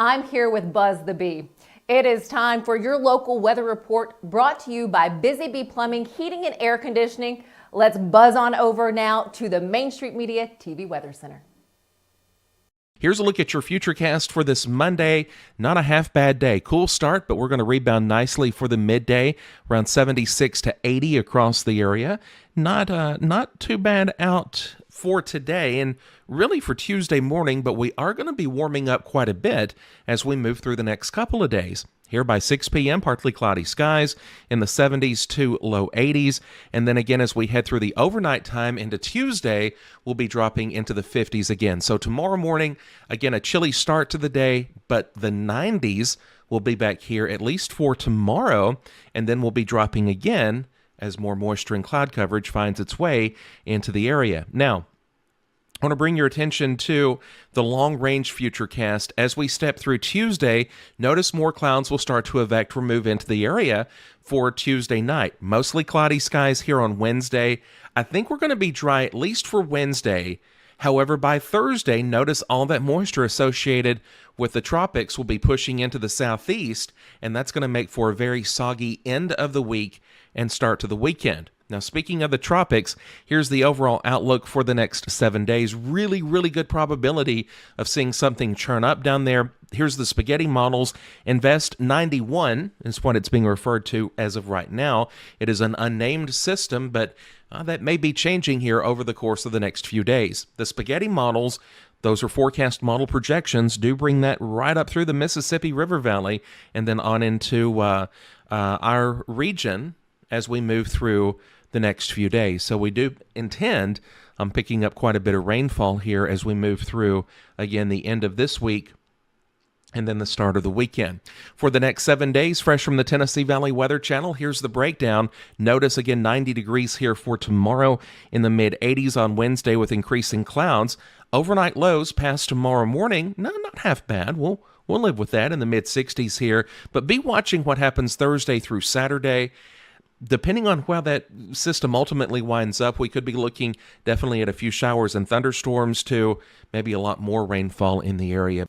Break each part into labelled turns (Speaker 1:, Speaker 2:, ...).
Speaker 1: I'm here with Buzz the Bee. It is time for your local weather report brought to you by Busy Bee Plumbing, Heating and Air Conditioning. Let's buzz on over now to the Main Street Media TV Weather Center.
Speaker 2: Here's a look at your futurecast for this Monday. Not a half bad day. Cool start, but we're going to rebound nicely for the midday, around 76 to 80 across the area. Not too bad out for today and really for Tuesday morning, but we are going to be warming up quite a bit as we move through the next couple of days. Here by 6 p.m., partly cloudy skies in the 70s to low 80s. And then again, as we head through the overnight time into Tuesday, we'll be dropping into the 50s again. So tomorrow morning, again, a chilly start to the day, but the 90s will be back here at least for tomorrow. And then we'll be dropping again as more moisture and cloud coverage finds its way into the area. Now, I want to bring your attention to the long-range futurecast. As we step through Tuesday, notice more clouds will start to or move into the area for Tuesday night. Mostly cloudy skies here on Wednesday. I think we're going to be dry at least for Wednesday. However, by Thursday, notice all that moisture associated with the tropics will be pushing into the southeast, and that's going to make for a very soggy end of the week and start to the weekend. Now, speaking of the tropics, here's the overall outlook for the next 7 days. Really, really good probability of seeing something churn up down there. Here's the spaghetti models. Invest 91 is what it's being referred to as of right now. It is an unnamed system, but that may be changing here over the course of the next few days. The spaghetti models, those are forecast model projections, do bring that right up through the Mississippi River Valley and then on into our region as we move through the next few days. So we do intend on picking up quite a bit of rainfall here as we move through, again, the end of this week and then the start of the weekend. For the next 7 days, fresh from the Tennessee Valley Weather Channel, here's the breakdown. Notice, again, 90 degrees here for tomorrow, in the mid-80s on Wednesday with increasing clouds. Overnight lows past tomorrow morning, no, not half bad. We'll live with that in the mid-60s here, but be watching what happens Thursday through Saturday. Depending on how that system ultimately winds up, we could be looking definitely at a few showers and thunderstorms to maybe a lot more rainfall in the area.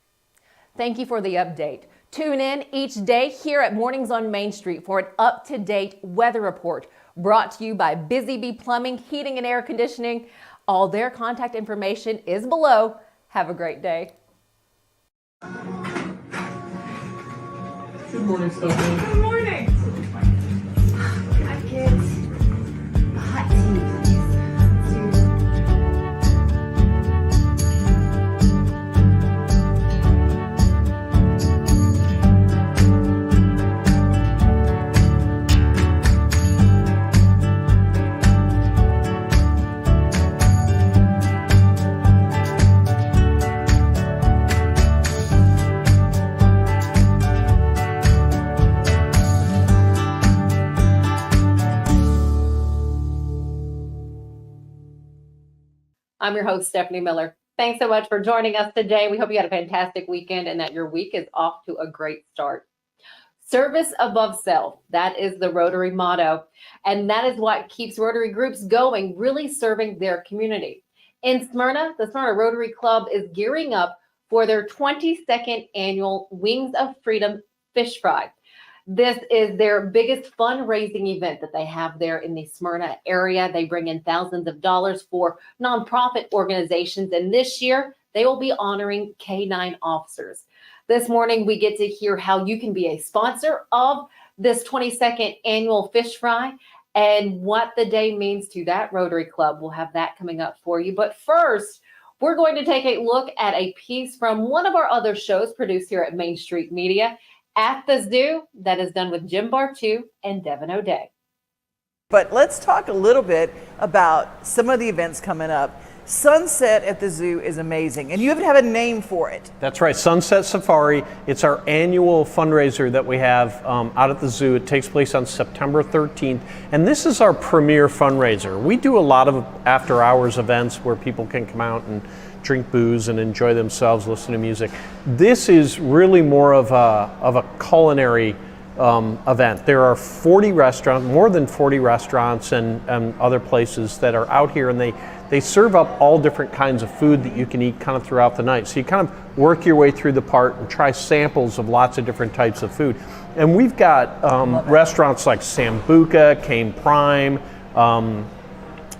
Speaker 1: Thank you for the update. Tune in each day here at Mornings on Main Street for an up-to-date weather report brought to you by Busy Bee Plumbing, Heating and Air Conditioning. All their contact information is below. Have a great day.
Speaker 3: Good morning, Stephanie.
Speaker 4: Good morning. Hi, kids. Hot tea, please.
Speaker 1: I'm your host, Stefanie Miller. Thanks so much for joining us today. We hope you had a fantastic weekend and that your week is off to a great start. Service above self, that is the Rotary motto. And that is what keeps Rotary groups going, really serving their community. In Smyrna, the Smyrna Rotary Club is gearing up for their 22nd annual Wings of Freedom Fish Fry. This is their biggest fundraising event that they have there in the Smyrna area. They bring in thousands of dollars for nonprofit organizations, and this year they will be honoring K-9 officers. This morning we get to hear how you can be a sponsor of this 22nd annual fish fry and what the day means to that Rotary Club. We'll have that coming up for you. But first, we're going to take a look at a piece from one of our other shows produced here at Main Street Media, At the Zoo, that is done with Jim Bartu and Devin O'Day.
Speaker 5: But let's talk a little bit about some of the events coming up. Sunset at the Zoo is amazing, and you even have a name for it.
Speaker 3: That's right, Sunset Safari. It's our annual fundraiser that we have out at the zoo. It takes place on September 13th, and this is our premier fundraiser. We do a lot of after-hours events where people can come out and drink booze and enjoy themselves, listen to music. This is really more of a culinary event. There are 40 restaurants, more than 40 restaurants and other places that are out here, and they serve up all different kinds of food that you can eat kind of throughout the night. So you kind of work your way through the park and try samples of lots of different types of food. And we've got restaurants like Sambuca, Cane Prime,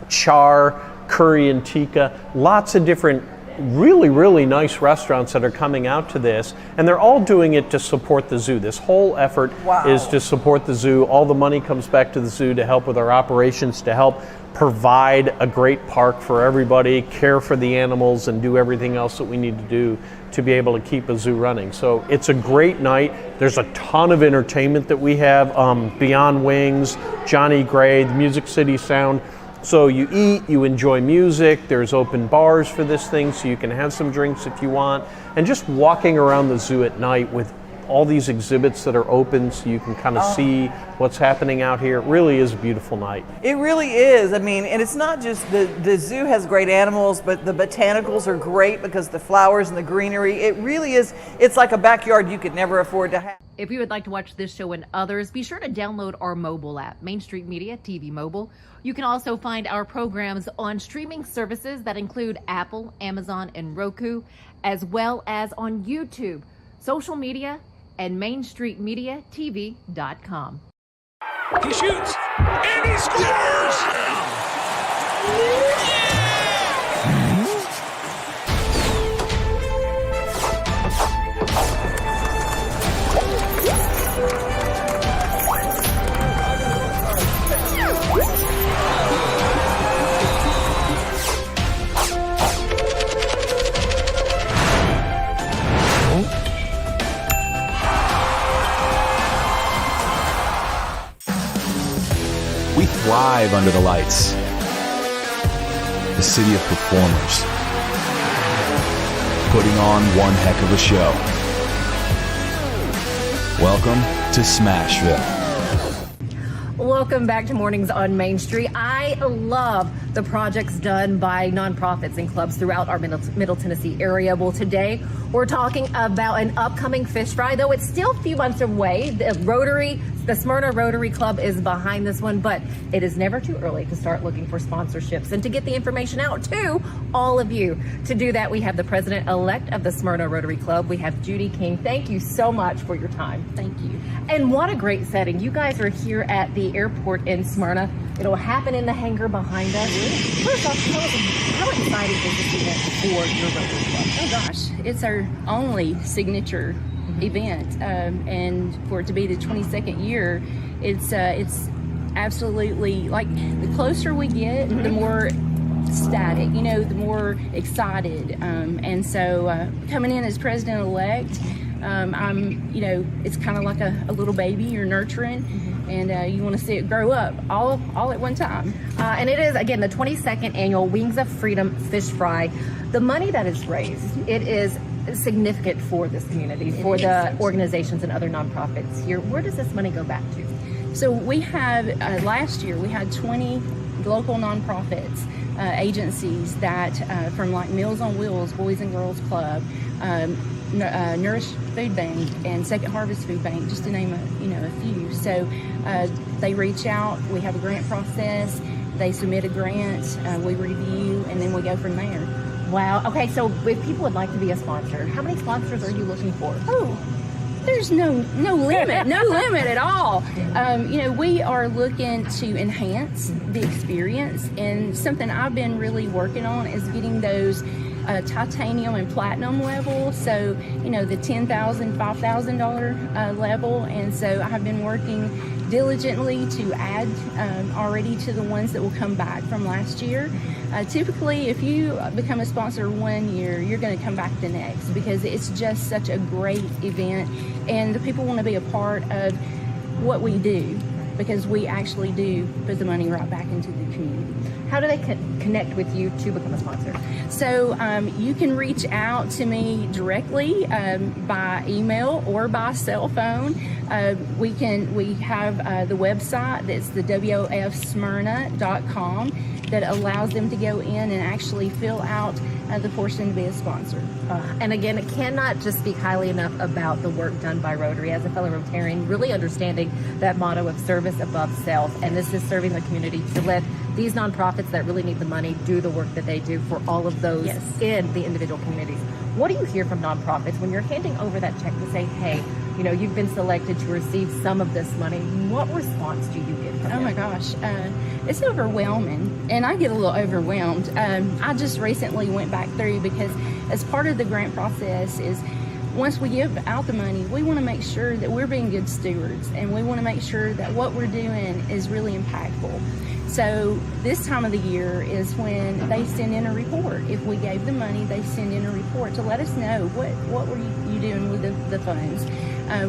Speaker 3: Char, Curry and Tikka, lots of different really, really nice restaurants that are coming out to this, and they're all doing it to support the zoo. This whole effort is to support the zoo. All the money comes back to the zoo to help with our operations, to help provide a great park for everybody, care for the animals, and do everything else that we need to do to be able to keep a zoo running. So it's a great night. There's a ton of entertainment that we have, Beyond Wings, Johnny Gray, the Music City Sound. So you eat, you enjoy music, there's open bars for this thing, so you can have some drinks if you want. And just walking around the zoo at night with all these exhibits that are open so you can kind of see what's happening out here. It really is a beautiful night.
Speaker 5: It really is. I mean, and it's not just the zoo has great animals, but the botanicals are great because the flowers and the greenery, it really is, it's like a backyard you could never afford to have.
Speaker 1: If you would like to watch this show and others, be sure to download our mobile app, Main Street Media TV Mobile. You can also find our programs on streaming services that include Apple, Amazon, and Roku, as well as on YouTube, social media, and MainStreetMediaTV.com.
Speaker 6: He shoots, and he scores!
Speaker 7: We thrive under the lights. The city of performers. Putting on one heck of a show. Welcome to Smashville.
Speaker 1: Welcome back to Mornings on Main Street. I love the projects done by nonprofits and clubs throughout our Middle Tennessee area. Well, today we're talking about an upcoming fish fry, though it's still a few months away. The Smyrna Rotary Club is behind this one, but it is never too early to start looking for sponsorships and to get the information out to all of you. To do that, we have the president-elect of the Smyrna Rotary Club. We have Judy King. Thank you so much for your time.
Speaker 8: Thank you.
Speaker 1: And what a great setting. You guys are here at the airport in Smyrna. It'll happen in the hangar behind us. First off, tell us, how exciting is this event for your Rotary Club?
Speaker 8: Oh gosh, it's our only signature event, and for it to be the 22nd year, it's absolutely, like, the closer we get, the more ecstatic, the more excited, and so coming in as president-elect, it's kind of like a little baby you're nurturing, and you want to see it grow up all at one time.
Speaker 1: And it is, again, the 22nd annual Wings of Freedom Fish Fry. The money that is raised, it is significant for this community, for the organizations and other nonprofits here. Where does this money go back to?
Speaker 8: So we have, last year, we had 20 local nonprofits, agencies that, from like Meals on Wheels, Boys and Girls Club, Nourish Food Bank, and Second Harvest Food Bank, just to name a few. So they reach out, we have a grant process, they submit a grant, we review, and then we go from there.
Speaker 1: Wow. Okay, so if people would like to be a sponsor, how many sponsors are you looking for?
Speaker 8: Oh, there's no limit, no limit at all. We are looking to enhance the experience, and something I've been really working on is getting those titanium and platinum level, so the $10,000, $5,000 level, and so I've been working diligently to add already to the ones that will come back from last year. Typically, if you become a sponsor one year, you're going to come back the next, because it's just such a great event, and the people want to be a part of what we do, because we actually do put the money right back into the community.
Speaker 1: How do they connect with you to become a sponsor?
Speaker 8: So you can reach out to me directly by email or by cell phone. We have the website that's the wofsmyrna.com that allows them to go in and actually fill out the portion to be a sponsor.
Speaker 1: And again, it cannot just speak highly enough about the work done by Rotary. As a fellow Rotarian, really understanding that motto of service above self, and this is serving the community to let these nonprofits that really need the money do the work that they do for all of those in the individual communities. What do you hear from nonprofits when you're handing over that check to say, hey, you know, you've been selected to receive some of this money? What response do you get from them?
Speaker 8: Oh my gosh, it's overwhelming, and I get a little overwhelmed. I just recently went back through, because as part of the grant process is, once we give out the money, we want to make sure that we're being good stewards, and we want to make sure that what we're doing is really impactful. So this time of the year is when they send in a report. If we gave the money, they send in a report to let us know what were you doing with the funds.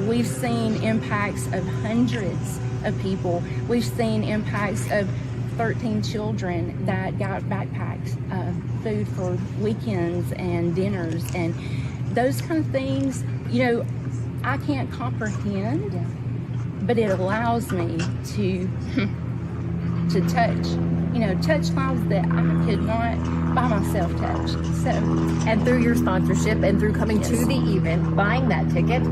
Speaker 8: We've seen impacts of hundreds of people. We've seen impacts of 13 children that got backpacks, food for weekends and dinners, and those kind of things, you know, I can't comprehend, but it allows me to touch lives that I could not by myself touch. So,
Speaker 1: and through your sponsorship and through coming to the event, buying that ticket,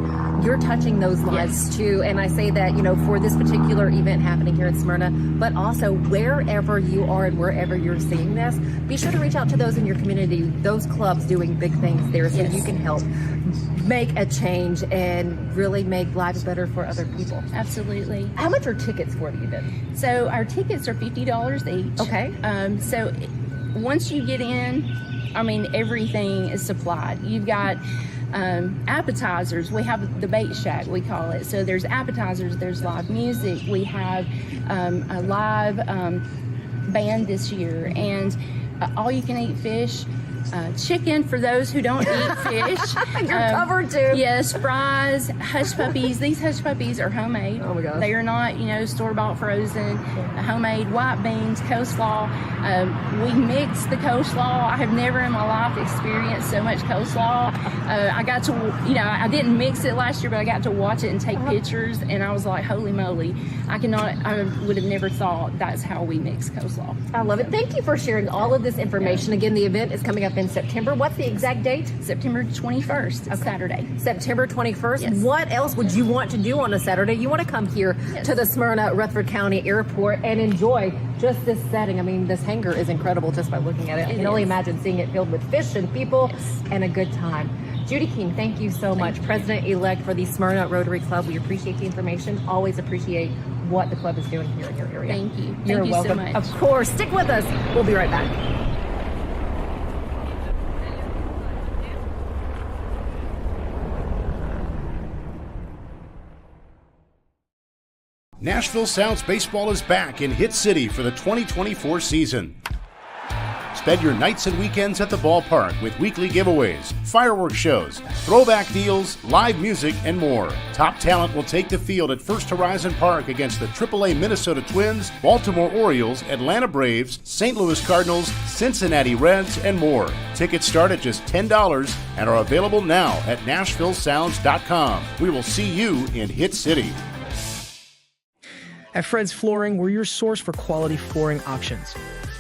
Speaker 1: you're touching those lives too. And I say that, you know, for this particular event happening here in Smyrna, but also wherever you are and wherever you're seeing this, be sure to reach out to those in your community, those clubs doing big things there, so you can help make a change and really make lives better for other people.
Speaker 8: Absolutely.
Speaker 1: How much are tickets for the event?
Speaker 8: So our tickets are $50 each.
Speaker 1: Okay.
Speaker 8: So once you get in, I mean, everything is supplied. You've got appetizers. We have the bait shack, we call it. So there's appetizers, there's live music. We have a live band this year, and all you can eat fish. Chicken for those who don't eat fish.
Speaker 1: You're covered too.
Speaker 8: Yes, fries, hush puppies. These hush puppies are homemade.
Speaker 1: Oh my gosh.
Speaker 8: They are not, you know, store-bought frozen. Homemade white beans, coleslaw. We mix the coleslaw. I have never in my life experienced so much coleslaw. I got to, you know, I didn't mix it last year, but I got to watch it and take pictures, and I was like, holy moly. I would have never thought that's how we mix coleslaw.
Speaker 1: I love it. Thank you for sharing all of this information. Again, the event is coming up in September. What's the exact date?
Speaker 8: September 21st, it's Saturday.
Speaker 1: September 21st.
Speaker 8: Yes.
Speaker 1: What else would you want to do on a Saturday? You want to come here to the Smyrna Rutherford County Airport and enjoy just this setting. I mean, this hangar is incredible just by looking at it. I can only imagine seeing it filled with fish and people and a good time. Judy King, thank you so much. President-elect for the Smyrna Rotary Club. We appreciate the information. Always appreciate what the club is doing here in your area.
Speaker 8: Thank you.
Speaker 1: You're
Speaker 8: Thank you
Speaker 1: welcome.
Speaker 8: so much.
Speaker 1: Of course. Stick with us. We'll be right back.
Speaker 9: Nashville Sounds Baseball is back in Hit City for the 2024 season. Spend your nights and weekends at the ballpark with weekly giveaways, fireworks shows, throwback deals, live music, and more. Top talent will take the field at First Horizon Park against the AAA Minnesota Twins, Baltimore Orioles, Atlanta Braves, St. Louis Cardinals, Cincinnati Reds, and more. Tickets start at just $10 and are available now at NashvilleSounds.com. We will see you in Hit City.
Speaker 10: At Fred's Flooring, we're your source for quality flooring options.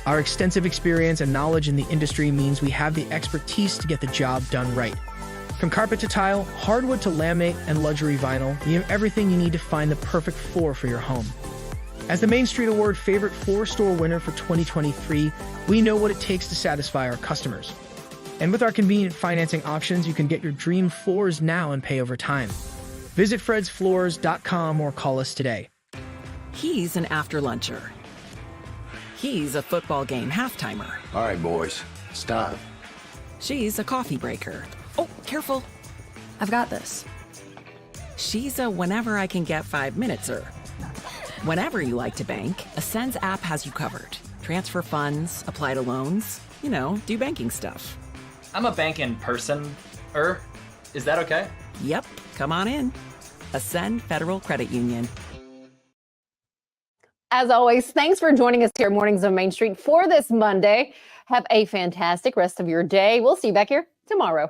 Speaker 10: Our extensive experience and knowledge in the industry means we have the expertise to get the job done right. From carpet to tile, hardwood to laminate, and luxury vinyl, we have everything you need to find the perfect floor for your home. As the Main Street Award Favorite Floor Store winner for 2023, we know what it takes to satisfy our customers. And with our convenient financing options, you can get your dream floors now and pay over time. Visit fredsfloors.com or call us today.
Speaker 11: He's an after-luncher. He's a football game half-timer.
Speaker 12: All right, boys, it's time.
Speaker 11: She's a coffee breaker. Oh, careful. I've got this. She's a whenever I can get 5 minutes-er. Whenever you like to bank, Ascend's app has you covered. Transfer funds, apply to loans, you know, do banking stuff.
Speaker 13: I'm a banking person-er. Is that okay?
Speaker 11: Yep, come on in. Ascend Federal Credit Union.
Speaker 1: As always, thanks for joining us here at Mornings of Main Street for this Monday. Have a fantastic rest of your day. We'll see you back here tomorrow.